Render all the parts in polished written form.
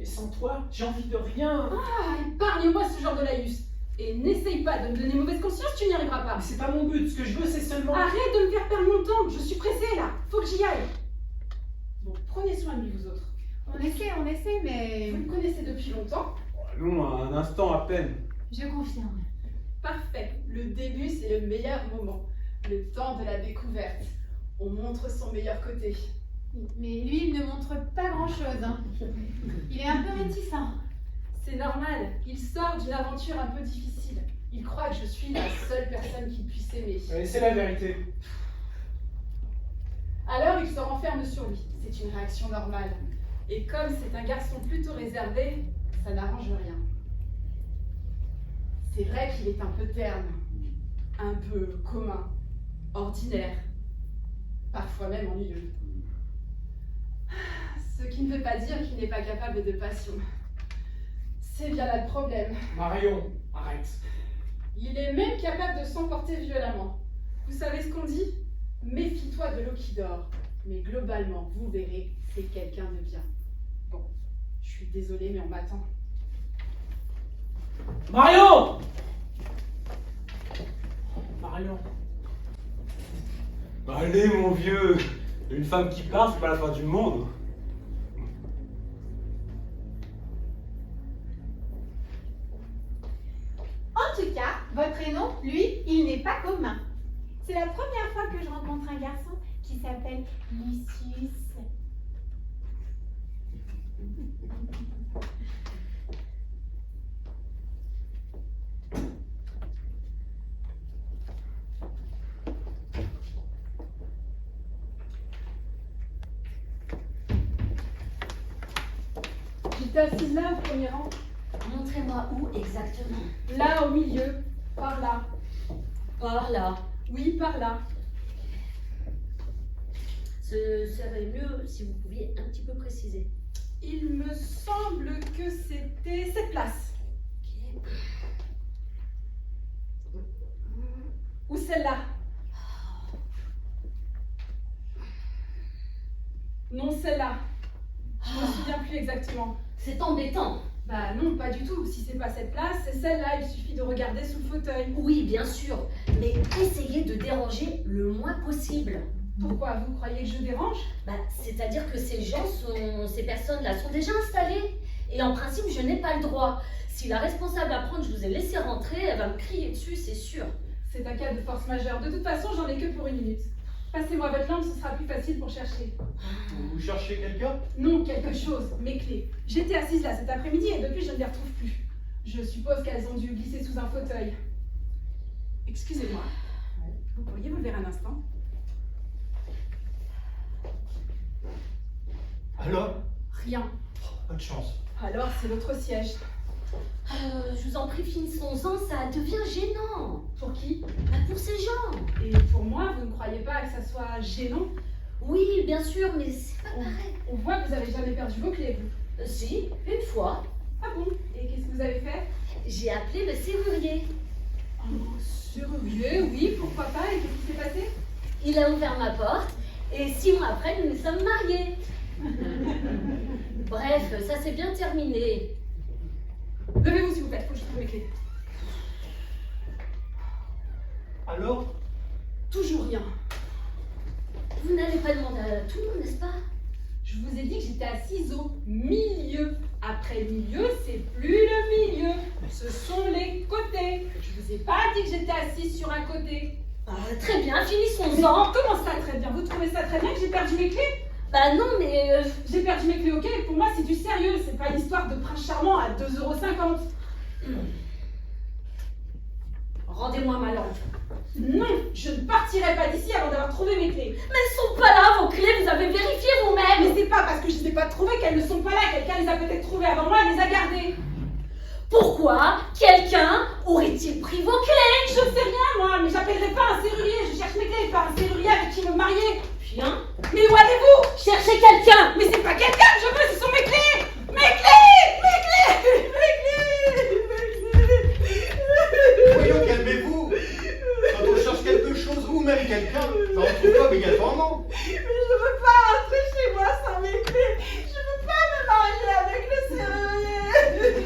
Et sans toi, j'ai envie de rien. Ah, épargne-moi ce genre de laïus. Et n'essaye pas de me donner mauvaise conscience, tu n'y arriveras pas. Mais c'est pas mon but, ce que je veux c'est seulement... Arrête de me faire perdre mon temps, je suis pressée là, faut que j'y aille. Bon, prenez soin de lui vous autres. On essaie, mais... Vous le connaissez depuis longtemps? Allons, un instant à peine. Je confirme. Parfait, le début c'est le meilleur moment. Le temps de la découverte. On montre son meilleur côté. Mais lui, il ne montre pas grand-chose. Hein. Il est un peu réticent. C'est normal, il sort d'une aventure un peu difficile. Il croit que je suis la seule personne qui puisse aimer. Et c'est la vérité. Alors il se renferme sur lui. C'est une réaction normale. Et comme c'est un garçon plutôt réservé, ça n'arrange rien. C'est vrai qu'il est un peu terne, un peu commun, ordinaire, parfois même ennuyeux. Ce qui ne veut pas dire qu'il n'est pas capable de passion. C'est bien là le problème. Marion, arrête. Il est même capable de s'emporter violemment. Vous savez ce qu'on dit? Méfie-toi de l'eau qui dort. Mais globalement, vous verrez, c'est quelqu'un de bien. Bon, je suis désolée, mais on m'attend. Marion! Marion. Allez, mon vieux. Une femme qui part, c'est pas la fin du monde. En tout cas, votre prénom, lui, il n'est pas commun. C'est la première fois que je rencontre un garçon qui s'appelle Lucius. J'étais assise là, au premier rang. Montrez-moi où exactement. Là, au milieu. Par là. Par là. Oui, par là. Ce serait mieux si vous pouviez un petit peu préciser. Il me semble que c'était cette place. Ok. Ou celle-là. Non, celle-là. Je me souviens plus exactement. C'est embêtant. Bah non, pas du tout. Si c'est pas cette place, c'est celle-là. Il suffit de regarder sous le fauteuil. Oui, bien sûr, mais essayez de déranger le moins possible. Pourquoi? Vous croyez que je dérange? C'est-à-dire que ces personnes-là sont déjà installées. Et en principe, je n'ai pas le droit. Si la responsable apprend que je vous ai laissé rentrer, elle va me crier dessus, c'est sûr. C'est un cas de force majeure. De toute façon, j'en ai que pour 1 minute. Passez-moi votre lampe, ce sera plus facile pour chercher. Vous cherchez quelqu'un? Non, quelque chose. Mes clés. J'étais assise là cet après-midi et depuis, je ne les retrouve plus. Je suppose qu'elles ont dû glisser sous un fauteuil. Excusez-moi. Vous pourriez vous lever un instant? Alors? Rien. Pas de chance. Alors, c'est l'autre siège. Je vous en prie, finissons-en, ça devient gênant. Pour qui? Pour ces gens. Et pour moi, vous ne croyez pas que ça soit gênant? Oui, bien sûr, mais c'est pas pareil. On voit que vous avez jamais perdu vos clés, vous. Si, une fois, Ah bon? Et qu'est-ce que vous avez fait? j'ai appelé le serrurier. Oh, serrurier, oui, pourquoi pas? Et qu'est-ce qui s'est passé? Il a ouvert ma porte et 6 mois après, nous nous sommes mariés. Bref, ça s'est bien terminé. Levez-vous s'il vous plaît, faut que je trouve mes clés. Alors? Toujours rien. Vous n'allez pas demander à tout le monde, n'est-ce pas? Je vous ai dit que j'étais assise au milieu. Après milieu, c'est plus le milieu. Ce sont les côtés. Je vous ai pas dit que j'étais assise sur un côté. Très bien, Mais finissons-en. comment ça très bien? Vous trouvez ça très bien que j'ai perdu mes clés? Bah non, mais... J'ai perdu mes clés, ok? Pour moi, c'est du sérieux. C'est pas une histoire de prince charmant à 2,50 €. Rendez-moi ma lampe. Non, je ne partirai pas d'ici avant d'avoir trouvé mes clés. Mais elles sont pas là, vos clés, vous avez vérifié vous-même. Mais c'est pas parce que je ne les ai pas trouvées qu'elles ne sont pas là. Quelqu'un les a peut-être trouvées avant moi et les a gardées. Pourquoi quelqu'un aurait-il pris vos clés? Je ne sais rien, moi, mais j'appellerai pas un serrurier. Je cherche mes clés, pas un serrurier avec qui me marier. Bien. Mais où allez-vous? Cherchez quelqu'un. Mais c'est pas quelqu'un que je veux, ce sont mes clés. Mes clés. Mes clés. Mes clés. Voyons, calmez-vous. Quand on cherche quelque chose ou même quelqu'un, ça en trouve pas obligatoirement. Mais je veux pas rentrer chez moi sans mes clés. Je veux pas me marier avec le serrurier.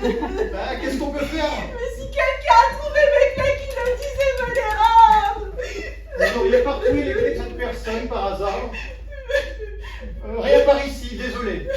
Bah, qu'est-ce qu'on peut faire? Mais si quelqu'un a trouvé mes clés qui le disait me les rendre! Vous n'auriez pas retrouvé les clés de cette personne par hasard? Rien par ici, désolé.